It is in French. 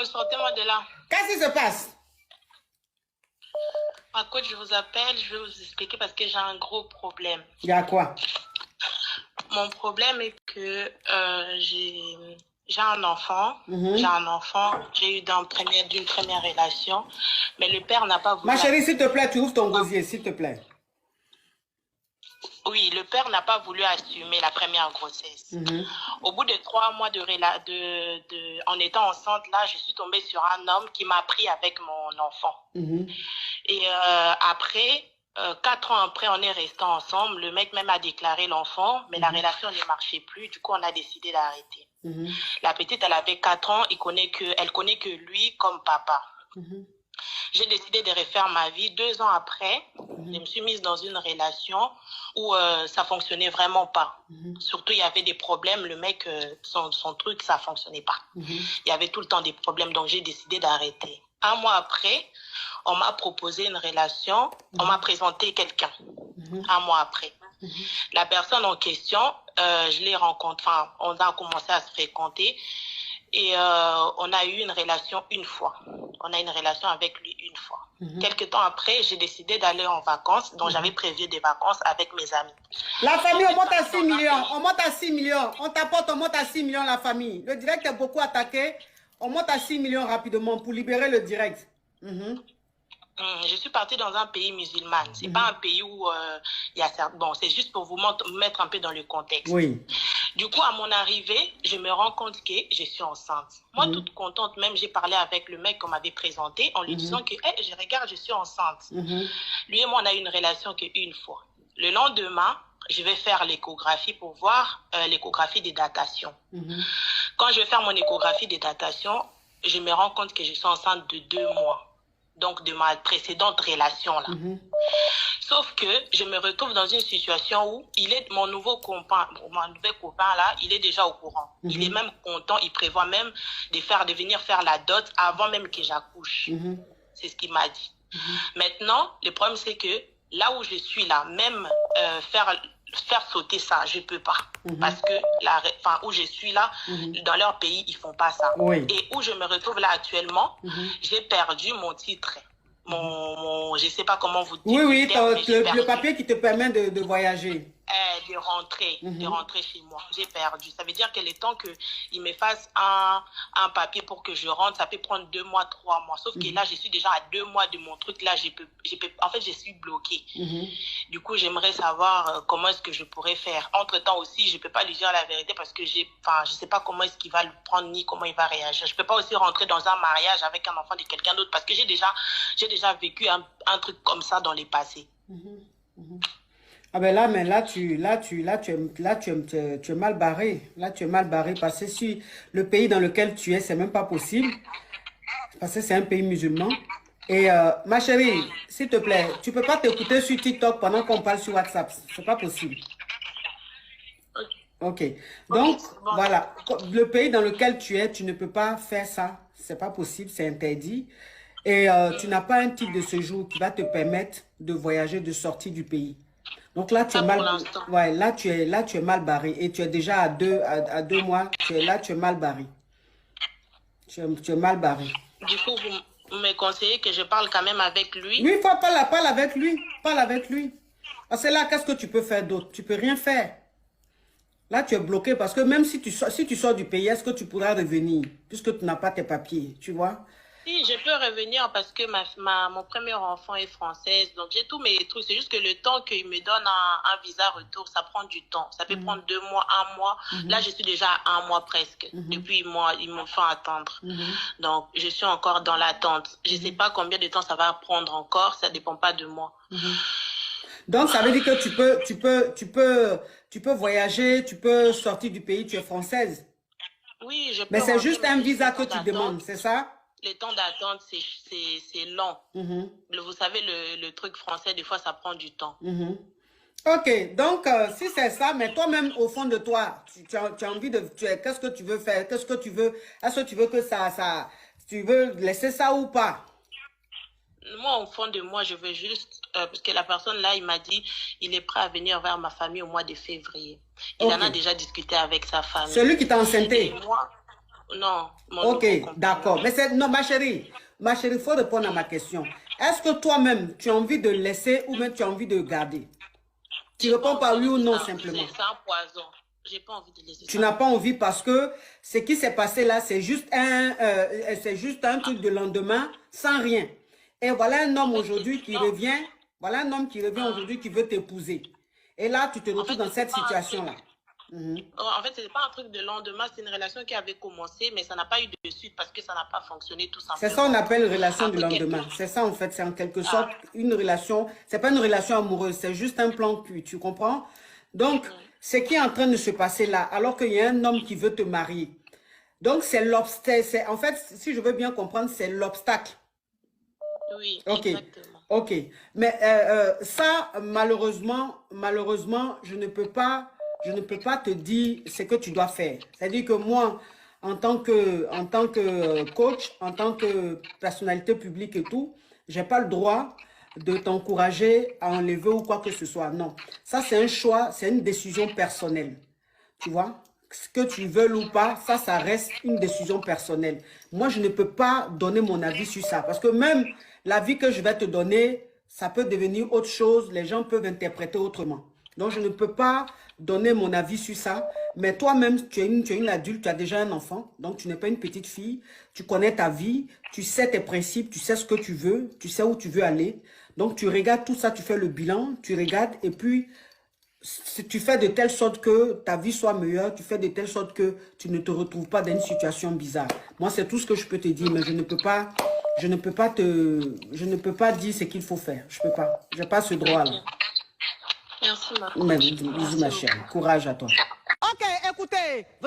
sortez-moi de là. Qu'est-ce qui se passe? Ma coach, je vous appelle, je vais vous expliquer parce que j'ai un gros problème. Il y a quoi? Mon problème est que j'ai un enfant. J'ai eu d'une première relation, mais le père n'a pas voulu. Ma chérie, s'il te plaît, tu ouvres ton gosier, s'il te plaît. Oui, le père n'a pas voulu assumer la première grossesse. Au bout de 3 mois en étant enceinte, là, je suis tombée sur un homme qui m'a pris avec mon enfant. Et après, 4 ans après, on est restés ensemble. Le mec même a déclaré l'enfant, mais la relation ne marchait plus. Du coup, on a décidé d'arrêter. La petite, elle avait 4 ans. Elle connaît que lui comme papa. J'ai décidé de refaire ma vie. 2 ans après, je me suis mise dans une relation où ça fonctionnait vraiment pas. Surtout, il y avait des problèmes. Le mec, son truc, ça fonctionnait pas. Il y avait tout le temps des problèmes, donc j'ai décidé d'arrêter. 1 mois après, on m'a proposé une relation. On m'a présenté quelqu'un. 1 mois après. La personne en question, je l'ai rencontrée. Enfin, on a commencé à se fréquenter. Et on a eu une relation une fois. On a eu une relation avec lui une fois. Quelques temps après, j'ai décidé d'aller en vacances. Donc, j'avais prévu des vacances avec mes amis. La famille, on monte à 6 millions. On monte à 6 millions. On t'apporte, on monte à 6 millions la famille. Le direct est beaucoup attaqué. On monte à 6 millions rapidement pour libérer le direct. Je suis partie dans un pays musulman. C'est pas un pays où il y a... Bon, c'est juste pour vous mettre un peu dans le contexte. Oui. Du coup, à mon arrivée, je me rends compte que je suis enceinte. Moi, toute contente, même j'ai parlé avec le mec qu'on m'avait présenté en lui disant que hey, je regarde, je suis enceinte. Lui et moi, on a eu une relation qu'une fois. Le lendemain, je vais faire l'échographie pour voir l'échographie des datations. Quand je vais faire mon échographie des datations, je me rends compte que je suis enceinte de 2 mois. Donc, de ma précédente relation-là. Sauf que je me retrouve dans une situation où mon nouveau copain là, il est déjà au courant. Il est même content, il prévoit même de venir faire la dot avant même que j'accouche. C'est ce qu'il m'a dit. Maintenant, le problème c'est que là où je suis là, même faire sauter ça, je peux pas. Parce que où je suis là, dans leur pays, ils font pas ça. Et où je me retrouve là actuellement, j'ai perdu mon titre. Je sais pas comment vous dire. Oui, le papier qui te permet de voyager. De rentrer chez moi. J'ai perdu. Ça veut dire que le temps qu'il me fasse un papier pour que je rentre, ça peut prendre 2 mois, 3 mois. Sauf que là, je suis déjà à 2 mois de mon truc. Là, en fait, je suis bloquée. Du coup, j'aimerais savoir comment est-ce que je pourrais faire. Entre-temps aussi, je peux pas lui dire la vérité parce que je sais pas comment est-ce qu'il va le prendre ni comment il va réagir. Je peux pas aussi rentrer dans un mariage avec un enfant de quelqu'un d'autre parce que j'ai déjà vécu un truc comme ça dans les passés. Ah ben là, mais tu es mal barré. Là, tu es mal barré parce que si le pays dans lequel tu es, c'est même pas possible. Parce que c'est un pays musulman. Et ma chérie, s'il te plaît, tu peux pas t'écouter sur TikTok pendant qu'on parle sur WhatsApp. C'est pas possible. Ok. Donc, voilà. Le pays dans lequel tu es, tu ne peux pas faire ça. C'est pas possible, c'est interdit. Et tu n'as pas un titre de séjour qui va te permettre de voyager, de sortir du pays. Donc là, tu es mal, là, tu es mal barré. Et tu es déjà à 2 mois. Tu es mal barré. Tu es mal barré. Du coup, vous me conseillez que je parle quand même avec lui? Oui, il faut parler avec lui. Parle avec lui. Parce que là, qu'est-ce que tu peux faire d'autre? Tu peux rien faire. Là, tu es bloqué parce que même si tu sors du pays, est-ce que tu pourras revenir? Puisque tu n'as pas tes papiers, tu vois? Si, je peux revenir parce que mon premier enfant est française, donc j'ai tous mes trucs. C'est juste que le temps qu'il me donne un visa retour, ça prend du temps. Ça peut prendre 2 mois, 1 mois. Là, je suis déjà à 1 mois presque. Depuis ils m'ont fait attendre. Donc, je suis encore dans l'attente. Je ne sais pas combien de temps ça va prendre encore. Ça ne dépend pas de moi. Donc, ça veut dire que tu peux voyager, tu peux sortir du pays, tu es française. Oui, je peux. Mais c'est juste un visa que tu demandes, c'est ça? Le temps d'attente, c'est long. Vous savez, le truc français, des fois, ça prend du temps. Ok, donc si c'est ça, mais toi-même, au fond de toi, tu as envie de... Qu'est-ce que tu veux faire? Qu'est-ce que tu veux? Est-ce que tu veux que tu veux laisser ça ou pas? Moi, au fond de moi, je veux juste... parce que la personne là, il m'a dit, il est prêt à venir vers ma famille au mois de février. Il en a déjà discuté avec sa famille. Celui qui t'a enceinté? Moi... Non. Ok, d'accord. Mais c'est... Non, ma chérie, il faut répondre à ma question. Est-ce que toi-même, tu as envie de laisser ou même tu as envie de garder? Tu réponds par oui ou non, simplement. C'est un poison. J'ai pas envie de laisser. Tu n'as pas envie parce que ce qui s'est passé là, c'est juste un truc de lendemain sans rien. Et voilà un homme aujourd'hui qui revient, voilà un homme qui revient aujourd'hui qui veut t'épouser. Et là, tu te retrouves dans cette situation-là. En fait, ce n'est pas un truc de lendemain, c'est une relation qui avait commencé, mais ça n'a pas eu de suite parce que ça n'a pas fonctionné tout simplement. C'est ça qu'on appelle relation du lendemain. C'est ça en fait, c'est en quelque sorte une relation, c'est pas une relation amoureuse, c'est juste un plan cul, tu comprends? Donc, ce qui est en train de se passer là, alors qu'il y a un homme qui veut te marier. Donc, c'est l'obstacle, en fait, si je veux bien comprendre, c'est l'obstacle. Oui, exactement. Ok, mais ça, malheureusement, je ne peux pas te dire ce que tu dois faire. C'est-à-dire que moi, en tant que coach, en tant que personnalité publique et tout, je n'ai pas le droit de t'encourager à enlever ou quoi que ce soit. Non, ça c'est un choix, c'est une décision personnelle. Tu vois? Ce que tu veux ou pas, ça reste une décision personnelle. Moi, je ne peux pas donner mon avis sur ça. Parce que même l'avis que je vais te donner, ça peut devenir autre chose. Les gens peuvent interpréter autrement. Donc, je ne peux pas donner mon avis sur ça. Mais toi-même, tu es une adulte, tu as déjà un enfant. Donc, tu n'es pas une petite fille. Tu connais ta vie. Tu sais tes principes. Tu sais ce que tu veux. Tu sais où tu veux aller. Donc, tu regardes tout ça. Tu fais le bilan. Tu regardes. Et puis, tu fais de telle sorte que ta vie soit meilleure. Tu fais de telle sorte que tu ne te retrouves pas dans une situation bizarre. Moi, c'est tout ce que je peux te dire. Mais je ne peux pas dire ce qu'il faut faire. Je peux pas. Je n'ai pas ce droit-là. Merci, ma Bisous, ma chérie. Courage à toi. Ok, écoutez.